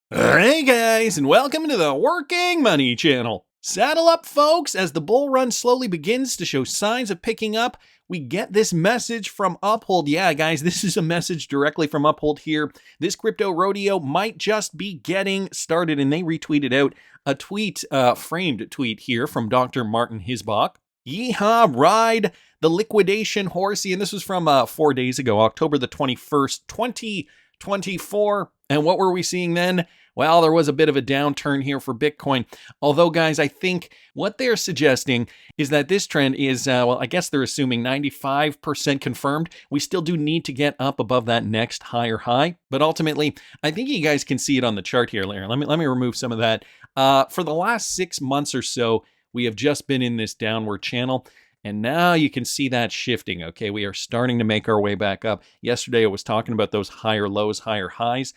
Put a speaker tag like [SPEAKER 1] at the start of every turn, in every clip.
[SPEAKER 1] Hey guys, and welcome to the Working Money Channel. Saddle up, folks, as the bull run slowly begins to show signs of picking up. We get this message from Uphold. Yeah, guys, this is a message directly from Uphold here. This crypto rodeo might just be getting started, and they retweeted out a tweet, framed tweet here from Dr. Martin Hisbach. Yeehaw, ride the liquidation horsey. And this was from 4 days ago, October the 21st, 2024. And what were we seeing then? Well, there was a bit of a downturn here for Bitcoin. Although, guys, I think what they're suggesting is that this trend is, well, I guess they're assuming 95% confirmed. We still do need to get up above that next higher high. But ultimately, I think you guys can see it on the chart here, Larry. Let me remove some of that. For the last 6 months or so, we have just been in this downward channel. And now you can see that shifting, okay? We are starting to make our way back up. Yesterday, I was talking about those higher lows, higher highs,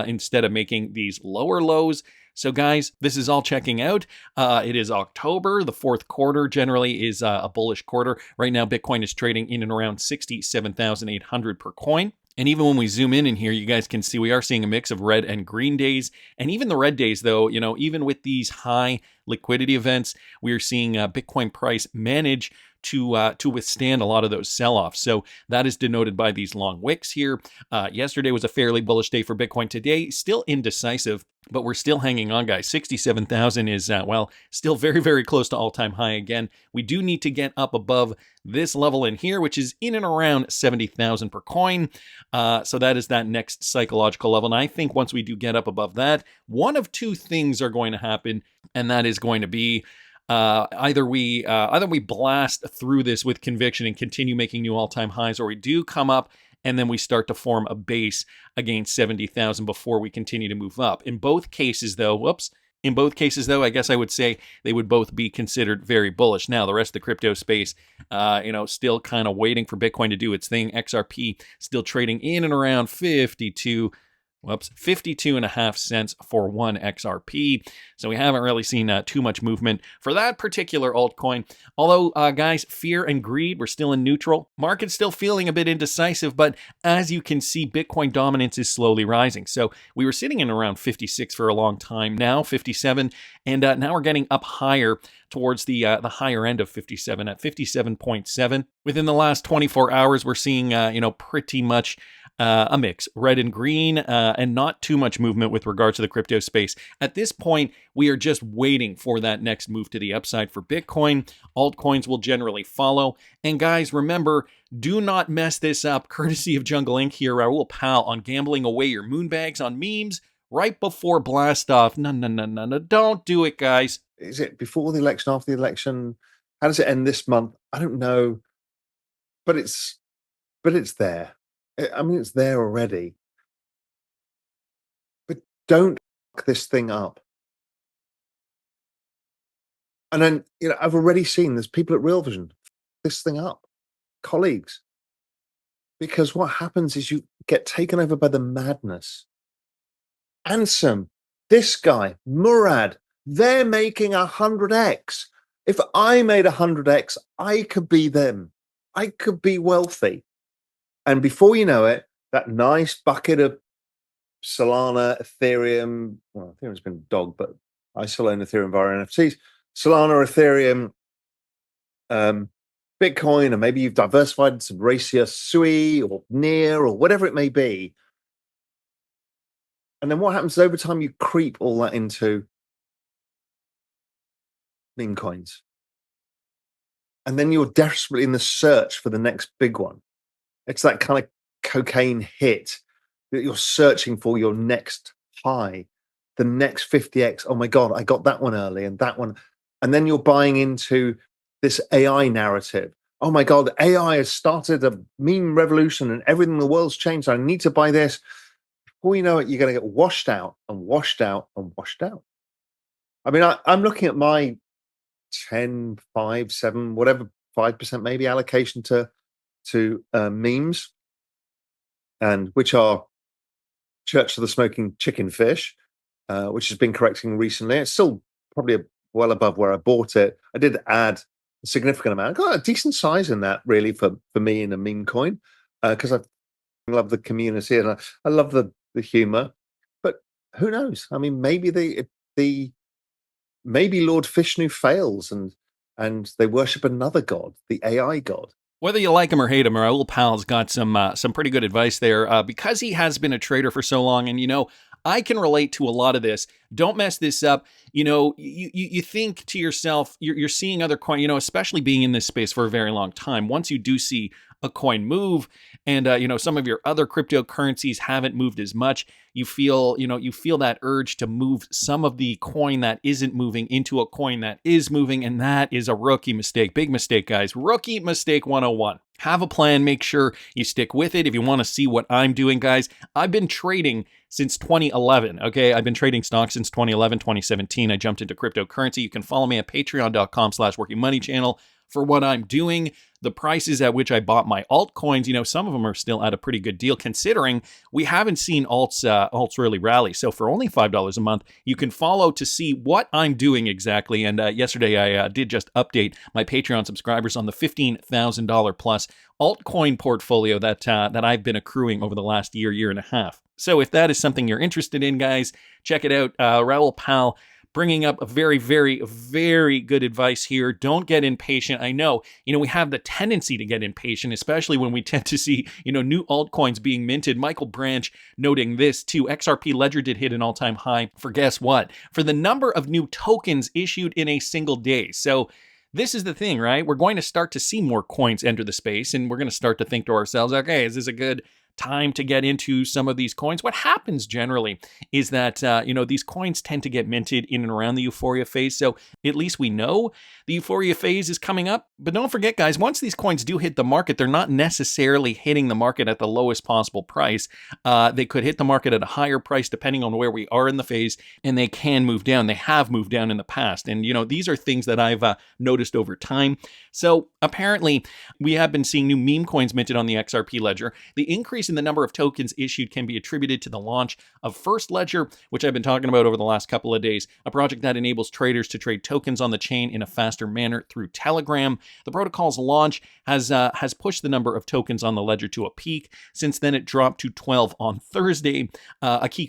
[SPEAKER 1] instead of making these lower lows. So guys, this is all checking out. It is October. The fourth quarter generally is a bullish quarter. Right now, Bitcoin is trading in and around 67,800 per coin. And even when we zoom in here, you guys can see we are seeing a mix of red and green days. And even the red days, though, you know, even with these high liquidity events, we are seeing Bitcoin price manage to withstand a lot of those sell-offs. So that is denoted by these long wicks here. Yesterday was a fairly bullish day for Bitcoin. Today, still indecisive, but we're still hanging on, guys. 67,000 is, well, still very, very close to all-time high again. We do need to get up above this level in here, which is in and around 70,000 per coin. So that is that next psychological level. And I think once we do get up above that, one of two things are going to happen, and that is going to be either we blast through this with conviction and continue making new all-time highs, or we do come up and then we start to form a base against 70,000 before we continue to move up. In both cases, though, I guess I would say they would both be considered very bullish. Now, the rest of the crypto space, still kind of waiting for Bitcoin to do its thing. XRP still trading in and around 52.5 cents for one XRP. So we haven't really seen too much movement for that particular altcoin. Although, guys, fear and greed, we're still in neutral. Market's still feeling a bit indecisive, but as you can see, Bitcoin dominance is slowly rising. So we were sitting in around 56 for a long time, now 57, and now we're getting up higher towards the higher end of 57 at 57.7. Within the last 24 hours, we're seeing, pretty much a mix, red and green, and not too much movement with regards to the crypto space. At this point, we are just waiting for that next move to the upside for Bitcoin. Altcoins will generally follow. And guys, remember, do not mess this up. Courtesy of Jungle Inc. here, Raul Pal, on gambling away your moonbags on memes right before blast off. No, don't do it, guys.
[SPEAKER 2] Is it before the election, after the election? How does it end this month? I don't know, but it's there. I mean, it's there already. But don't fuck this thing up. And then, I've already seen there's people at Real Vision fuck this thing up, colleagues. Because what happens is you get taken over by the madness. Ansem, this guy, Murad, they're making 100x. If I made 100x, I could be them. I could be wealthy. And before you know it, that nice bucket of Solana, Ethereum, well, Ethereum's been dog, but I still own Ethereum via NFTs, Solana, Ethereum, Bitcoin, and maybe you've diversified some Racia, Sui, or Near, or whatever it may be. And then what happens over time? You creep all that into meme coins. And then you're desperately in the search for the next big one. It's that kind of cocaine hit that you're searching for, your next high, the next 50x. Oh my God, I got that one early and that one. And then you're buying into this AI narrative. Oh my God, AI has started a meme revolution and everything in the world's changed. I need to buy this. Before you know it, you're going to get washed out and washed out and washed out. I mean, I'm looking at my 10, 5, 7, whatever, 5% maybe allocation to memes, and which are Church of the Smoking Chicken Fish, which has been correcting recently. It's still probably well above where I bought it. I did add a significant amount. I got a decent size in that, really, for me in a meme coin, because I love the community and I love the humor. But who knows? I mean, maybe maybe Lord Vishnu fails and they worship another god, the AI god.
[SPEAKER 1] Whether you like him or hate him, our old pal's got some pretty good advice there because he has been a trader for so long. And, I can relate to a lot of this. Don't mess this up. You think to yourself, you're seeing other coin, especially being in this space for a very long time. Once you do see a coin move and, some of your other cryptocurrencies haven't moved as much, you feel that urge to move some of the coin that isn't moving into a coin that is moving. And that is a rookie mistake. Big mistake, guys. Rookie mistake 101. Have a plan. Make sure you stick with it. If you want to see what I'm doing, guys, I've been trading since 2011. Okay. I've been trading stocks since 2011, 2017. I jumped into cryptocurrency. You can follow me at patreon.com/workingmoneychannel for what I'm doing. The prices at which I bought my altcoins, some of them are still at a pretty good deal considering we haven't seen alts really rally. So for only $5 a month, you can follow to see what I'm doing exactly. And yesterday I did just update my Patreon subscribers on the $15,000 plus altcoin portfolio that I've been accruing over the last year and a half. So if that is something you're interested in, guys, check it out. Raul Pal bringing up a very, very, very good advice here. Don't get impatient. I know, we have the tendency to get impatient, especially when we tend to see, new altcoins being minted. Michael Branch noting this too. XRP Ledger did hit an all-time high for guess what? For the number of new tokens issued in a single day. So this is the thing, right? We're going to start to see more coins enter the space, and we're going to start to think to ourselves, okay, is this a good time to get into some of these coins? What happens generally is that, these coins tend to get minted in and around the euphoria phase. So at least we know the euphoria phase is coming up. But don't forget, guys, once these coins do hit the market, they're not necessarily hitting the market at the lowest possible price. They could hit the market at a higher price depending on where we are in the phase, and they can move down. They have moved down in the past. And, these are things that I've noticed over time. So apparently we have been seeing new meme coins minted on the XRP ledger. The increase in the number of tokens issued can be attributed to the launch of First Ledger, which I've been talking about over the last couple of days, a project that enables traders to trade tokens on the chain in a faster manner through Telegram. The protocol's launch has pushed the number of tokens on the ledger to a peak. Since then, it dropped to 12 on Thursday. A key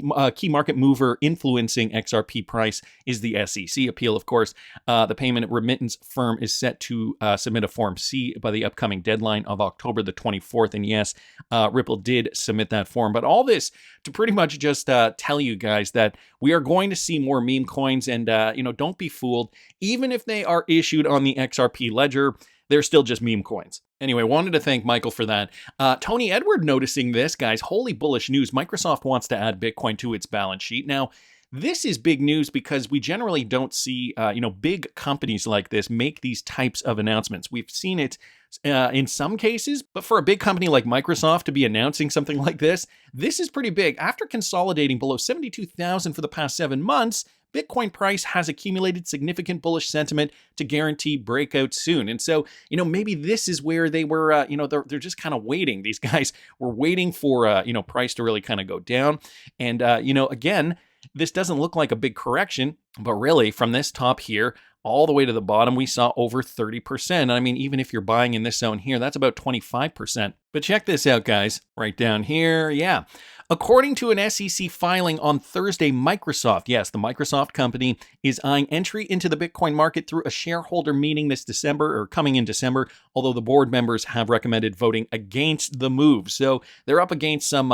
[SPEAKER 1] market mover influencing XRP price is the SEC appeal, of course. The payment remittance firm is set to submit a Form C by the upcoming deadline of October the 24th. And yes, Ripple did submit that form. But all this to pretty much just tell you guys that we are going to see more meme coins, and don't be fooled. Even if they are issued on the XRP ledger, they're still just meme coins. Anyway, wanted to thank Michael for that. Tony Edward noticing this, guys. Holy bullish news. Microsoft wants to add Bitcoin to its balance sheet. Now, this is big news because we generally don't see, big companies like this make these types of announcements. We've seen it in some cases, but for a big company like Microsoft to be announcing something like this is pretty big. After consolidating below 72,000 for the past 7 months, Bitcoin price has accumulated significant bullish sentiment to guarantee breakout soon. And so, maybe this is where they were, they're just kind of waiting. These guys were waiting for, price to really kind of go down. And, again, this doesn't look like a big correction, but really from this top here all the way to the bottom, we saw over 30%. I mean, even if you're buying in this zone here, that's about 25%. But check this out, guys, right down here. Yeah. According to an SEC filing on Thursday, Microsoft, yes, the Microsoft company, is eyeing entry into the Bitcoin market through a shareholder meeting this December, or coming in December, although the board members have recommended voting against the move. So they're up against some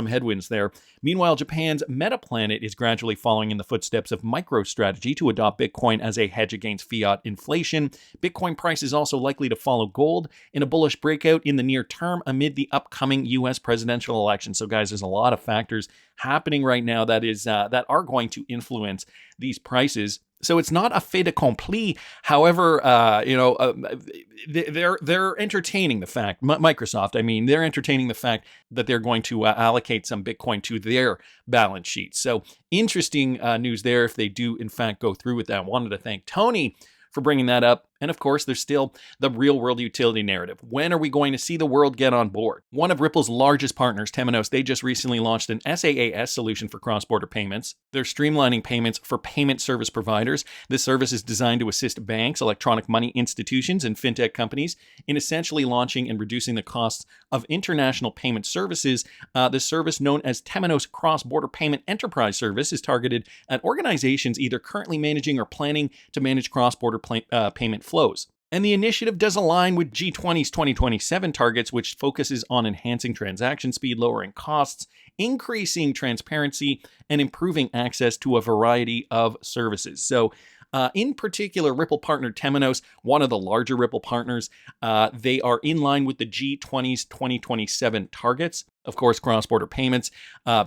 [SPEAKER 1] headwinds there. Meanwhile, Japan's Metaplanet is gradually following in the footsteps of MicroStrategy to adopt Bitcoin as a hedge against fiat inflation. Bitcoin price is also likely to follow gold in a bullish breakout in the near term amid the upcoming U.S. presidential election. So, guys, there's a lot of factors happening right now that are going to influence these prices. So it's not a fait accompli. However, they're entertaining the fact, Microsoft, they're entertaining the fact that they're going to allocate some Bitcoin to their balance sheet. So interesting news there if they do, in fact, go through with that. Wanted to thank Tony for bringing that up. And of course, there's still the real-world utility narrative. When are we going to see the world get on board? One of Ripple's largest partners, Temos, they just recently launched an SaaS solution for cross-border payments. They're streamlining payments for payment service providers. This service is designed to assist banks, electronic money institutions, and fintech companies in essentially launching and reducing the costs of international payment services. This service, known as Temos Cross-Border Payment Enterprise Service, is targeted at organizations either currently managing or planning to manage cross-border payment flows. And the initiative does align with G20's 2027 targets, which focuses on enhancing transaction speed, lowering costs, increasing transparency, and improving access to a variety of services. So, in particular, Ripple partner Temos, one of the larger Ripple partners, they are in line with the G20's 2027 targets. Of course, cross-border payments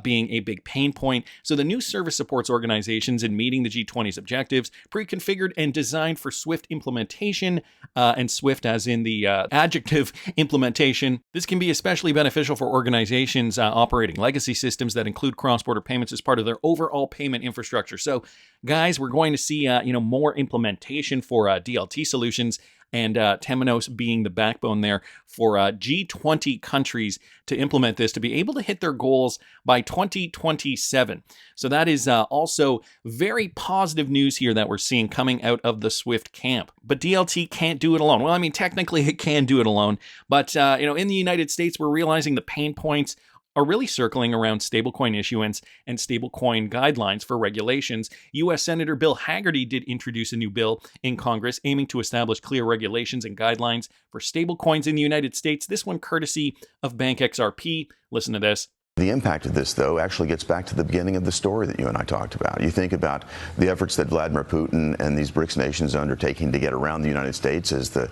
[SPEAKER 1] being a big pain point. So the new service supports organizations in meeting the G20's objectives, pre-configured and designed for swift implementation, and swift as in the adjective implementation. This can be especially beneficial for organizations operating legacy systems that include cross-border payments as part of their overall payment infrastructure. So, guys, we're going to see more implementation for DLT solutions, and Temos being the backbone there for G20 countries to implement this, to be able to hit their goals by 2027. So that is also very positive news here that we're seeing coming out of the Swift camp. But DLT can't do it alone. Well, I mean, technically it can do it alone, but in the United States, we're realizing the pain points are really circling around stablecoin issuance and stablecoin guidelines for regulations. U.S. Senator Bill Haggerty did introduce a new bill in Congress aiming to establish clear regulations and guidelines for stablecoins in the United States. This one courtesy of Bank XRP. Listen to this.
[SPEAKER 3] The impact of this, though, actually gets back to the beginning of the story that you and I talked about. You think about the efforts that Vladimir Putin and these BRICS nations are undertaking to get around the United States as the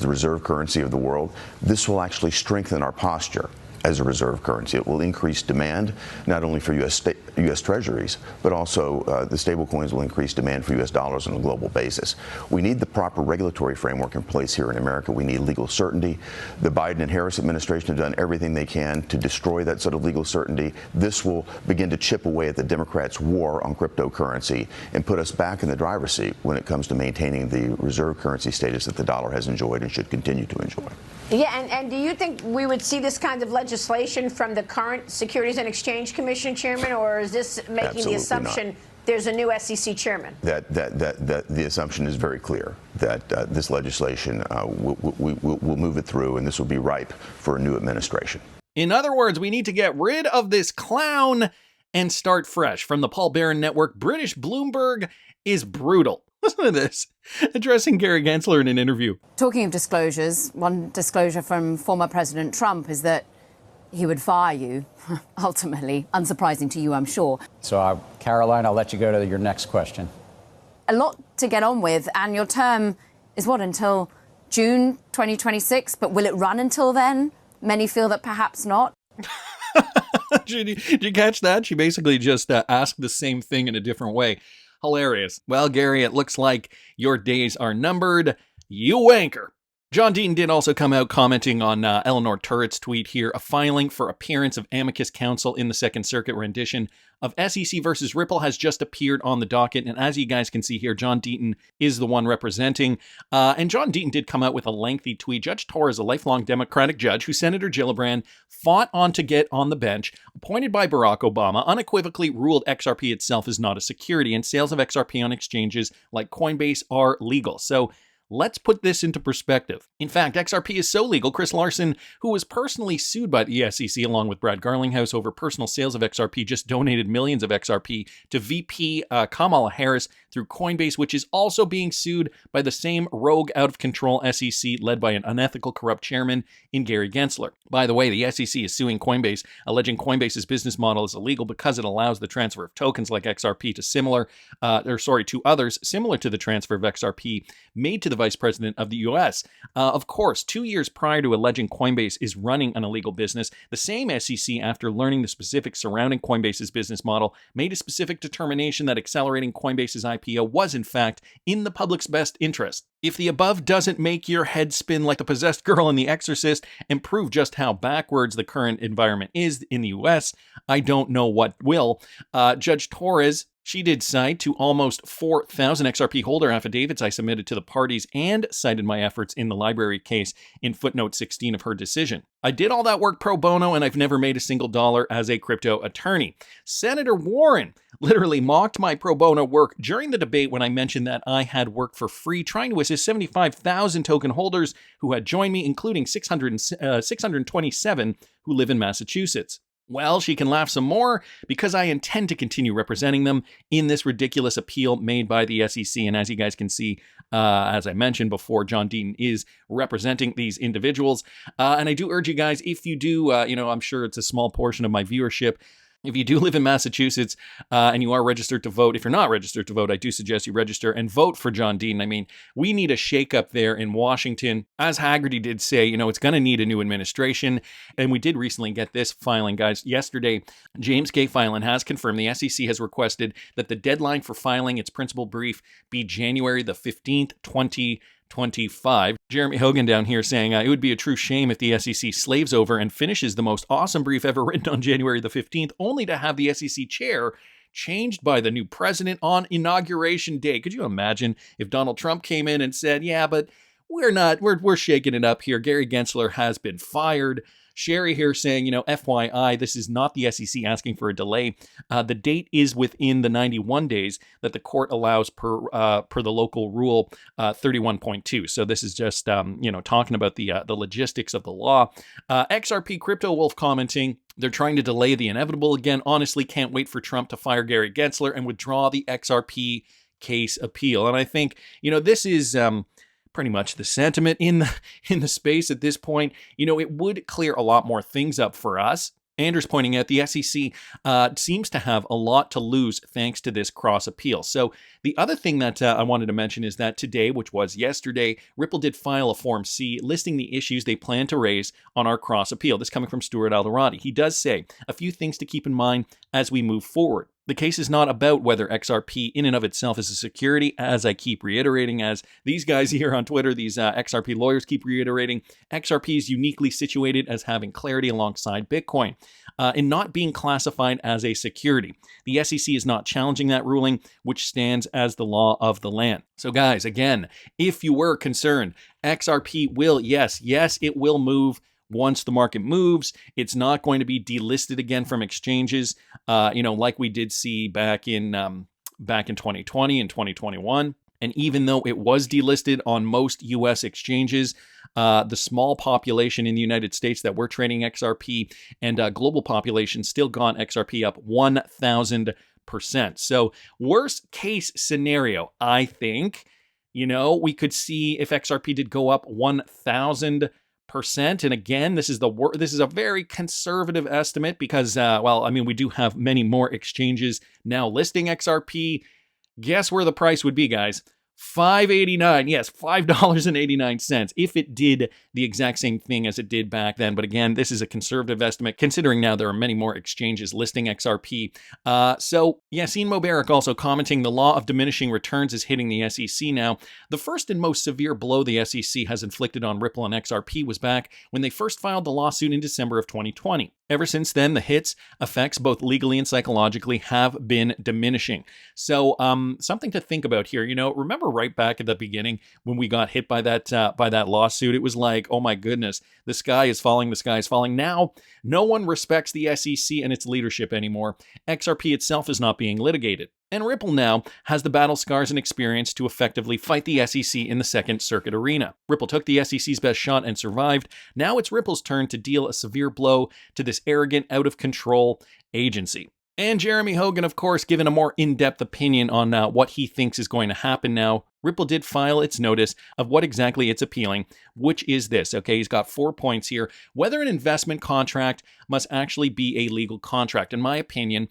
[SPEAKER 3] reserve currency of the world. This will actually strengthen our posture as a reserve currency. It will increase demand, not only for U.S. treasuries, but also the stablecoins will increase demand for U.S. dollars on a global basis. We need the proper regulatory framework in place here in America. We need legal certainty. The Biden and Harris administration have done everything they can to destroy that sort of legal certainty. This will begin to chip away at the Democrats' war on cryptocurrency and put us back in the driver's seat when it comes to maintaining the reserve currency status that the dollar has enjoyed and should continue to enjoy.
[SPEAKER 4] Yeah, and do you think we would see this kind of legislation from the current Securities and Exchange Commission chairman, or is this making
[SPEAKER 3] Absolutely
[SPEAKER 4] the assumption
[SPEAKER 3] not.
[SPEAKER 4] There's a new SEC chairman?
[SPEAKER 3] That the assumption is very clear that this legislation will move it through, and this will be ripe for a new administration.
[SPEAKER 1] In other words, we need to get rid of this clown and start fresh. From the Paul Barron Network, British Bloomberg is brutal. Listen to this, addressing Gary Gensler in an interview.
[SPEAKER 5] Talking of disclosures, one disclosure from former President Trump is that he would fire you, ultimately. Unsurprising to you, I'm sure.
[SPEAKER 6] So, Caroline, I'll let you go to your next question.
[SPEAKER 5] A lot to get on with, and your term is what, until June 2026? But will it run until then? Many feel that perhaps not.
[SPEAKER 1] Did you catch that? She basically just asked the same thing in a different way. Hilarious. Well, Gary, it looks like your days are numbered. You wanker. John Deaton did also come out commenting on Eleanor Turret's tweet here, a filing for appearance of amicus counsel in the Second Circuit rendition of SEC versus Ripple has just appeared on the docket. And as you guys can see here, John Deaton is the one representing. And John Deaton did come out with a lengthy tweet. Judge Torres, a lifelong Democratic judge who Senator Gillibrand fought on to get on the bench, appointed by Barack Obama, unequivocally ruled XRP itself is not a security, and sales of XRP on exchanges like Coinbase are legal. So let's put this into perspective. In fact, XRP is so legal, Chris Larson, who was personally sued by the SEC along with Brad Garlinghouse over personal sales of XRP, just donated millions of XRP to VP Kamala Harris through Coinbase, which is also being sued by the same rogue, out-of-control SEC led by an unethical, corrupt chairman in Gary Gensler. By the way, the SEC is suing Coinbase, alleging Coinbase's business model is illegal because it allows the transfer of tokens like XRP to others similar to the transfer of XRP made to the vice president of the U.S. Of course, 2 years prior to alleging Coinbase is running an illegal business, the same SEC, after learning the specifics surrounding Coinbase's business model, made a specific determination that accelerating Coinbase's IPO was, in fact, in the public's best interest. If the above doesn't make your head spin like the possessed girl in The Exorcist and prove just how backwards the current environment is in the U.S., I don't know what will. Judge Torres, She did cite to almost 4,000 XRP holder affidavits I submitted to the parties and cited my efforts in the library case in footnote 16 of her decision. I did all that work pro bono and I've never made a single dollar as a crypto attorney. Senator Warren literally mocked my pro bono work during the debate when I mentioned that I had worked for free trying to assist 75,000 token holders who had joined me, including 627 who live in Massachusetts. Well, she can laugh some more because I intend to continue representing them in this ridiculous appeal made by the SEC. And as you guys can see, as I mentioned before, John Deaton is representing these individuals. And I do urge you guys, if you do, I'm sure it's a small portion of my viewership. If you do live in Massachusetts and you are registered to vote, if you're not registered to vote, I do suggest you register and vote for John Deaton. I mean, we need a shakeup there in Washington. As Haggerty did say, it's going to need a new administration. And we did recently get this filing, guys. Yesterday, James K. Filan has confirmed the SEC has requested that the deadline for filing its principal brief be January the 15th, 2025. Jeremy Hogan down here saying it would be a true shame if the SEC slaves over and finishes the most awesome brief ever written on January the 15th, only to have the SEC chair changed by the new president on Inauguration Day. Could you imagine if Donald Trump came in and said, yeah, but we're shaking it up here. Gary Gensler has been fired. Sherry here saying, FYI, this is not the SEC asking for a delay. The date is within the 91 days that the court allows per the local rule 31.2. So this is just, talking about the logistics of the law. XRP Crypto Wolf commenting, they're trying to delay the inevitable again. Honestly, can't wait for Trump to fire Gary Gensler and withdraw the XRP case appeal. And I think, this is pretty much the sentiment in the space at this point. It would clear a lot more things up for us. Andrew's pointing out the SEC seems to have a lot to lose thanks to this cross appeal. So the other thing that I wanted to mention is that today, which was yesterday, Ripple did file a Form C listing the issues they plan to raise on our cross appeal. This coming from Stuart Alderati. He does say a few things to keep in mind as we move forward. The case is not about whether XRP in and of itself is a security, as I keep reiterating, as these guys here on Twitter, these XRP lawyers keep reiterating. XRP is uniquely situated as having clarity alongside Bitcoin in not being classified as a security. The SEC is not challenging that ruling, which stands as the law of the land. So guys, again, if you were concerned, XRP will, yes, it will move. Once the market moves, it's not going to be delisted again from exchanges, like we did see back in 2020 and 2021. And even though it was delisted on most U.S. exchanges, the small population in the United States that were trading XRP and global population still got XRP up 1,000%. So worst case scenario, I think, we could see if XRP did go up 1,000%. And again, this is a very conservative estimate because, we do have many more exchanges now listing XRP. Guess where the price would be, guys? $5.89. Yes, $5.89 if it did the exact same thing as it did back then. But again, this is a conservative estimate considering now there are many more exchanges listing XRP. So Yassine Mobarak also commenting the law of diminishing returns is hitting the SEC now. The first and most severe blow the SEC has inflicted on Ripple and XRP was back when they first filed the lawsuit in December of 2020. Ever since then, the hits, effects, both legally and psychologically, have been diminishing. So something to think about here. Remember right back at the beginning when we got hit by that lawsuit? It was like, oh my goodness, the sky is falling, the sky is falling. Now, no one respects the SEC and its leadership anymore. XRP itself is not being litigated. And Ripple now has the battle scars and experience to effectively fight the SEC in the Second Circuit arena. Ripple took the SEC's best shot and survived. Now it's Ripple's turn to deal a severe blow to this arrogant, out-of-control agency. And Jeremy Hogan, of course, given a more in-depth opinion on what he thinks is going to happen now. Ripple did file its notice of what exactly it's appealing, which is this. Okay, he's got 4 points here. Whether an investment contract must actually be a legal contract. In my opinion,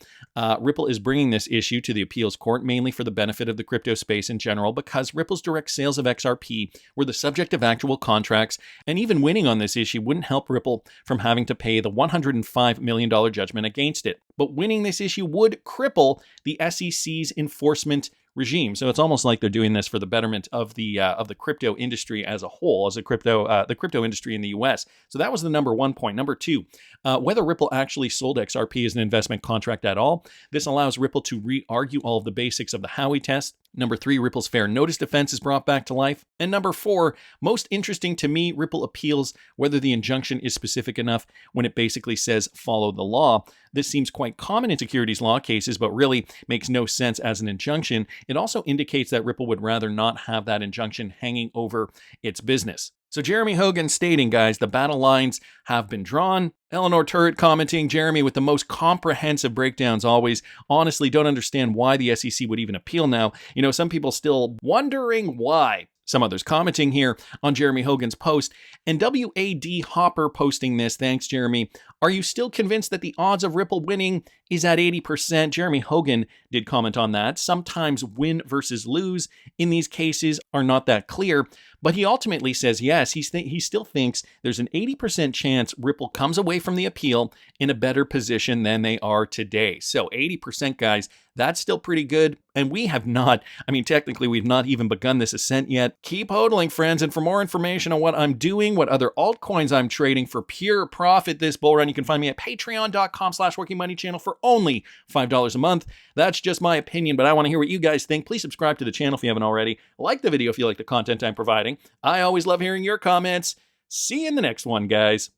[SPEAKER 1] Ripple is bringing this issue to the appeals court mainly for the benefit of the crypto space in general because Ripple's direct sales of XRP were the subject of actual contracts, and even winning on this issue wouldn't help Ripple from having to pay the $105 million judgment against it. But winning this issue would cripple the SEC's enforcement regime. So it's almost like they're doing this for the betterment of the crypto industry as a whole, as the crypto industry in the U.S. So that was the number one point. Number two, whether Ripple actually sold XRP as an investment contract at all. This allows Ripple to re-argue all of the basics of the Howey test. Number three, Ripple's fair notice defense is brought back to life. And number four, most interesting to me, Ripple appeals whether the injunction is specific enough when it basically says follow the law. This seems quite common in securities law cases, but really makes no sense as an injunction. It also indicates that Ripple would rather not have that injunction hanging over its business. So Jeremy Hogan stating, guys, the battle lines have been drawn. Eleanor Turret commenting, Jeremy with the most comprehensive breakdowns always. Honestly, don't understand why the SEC would even appeal now. You know, some people still wondering why. Some others commenting here on Jeremy Hogan's post. And WAD Hopper posting this. Thanks, Jeremy. Are you still convinced that the odds of Ripple winning is at 80%? Jeremy Hogan did comment on that. Sometimes win versus lose in these cases are not that clear. But he ultimately says yes, he still thinks there's an 80% chance Ripple comes away from the appeal in a better position than they are today. So 80%, guys, that's still pretty good. And we have not, technically we've not even begun this ascent yet. Keep hodling, friends. And for more information on what I'm doing, what other altcoins I'm trading for pure profit this bull run, you can find me at patreon.com/workingmoneychannel for only $5 a month. That's just my opinion, but I want to hear what you guys think. Please subscribe to the channel if you haven't already. Like the video if you like the content I'm providing. I always love hearing your comments. See you in the next one, guys.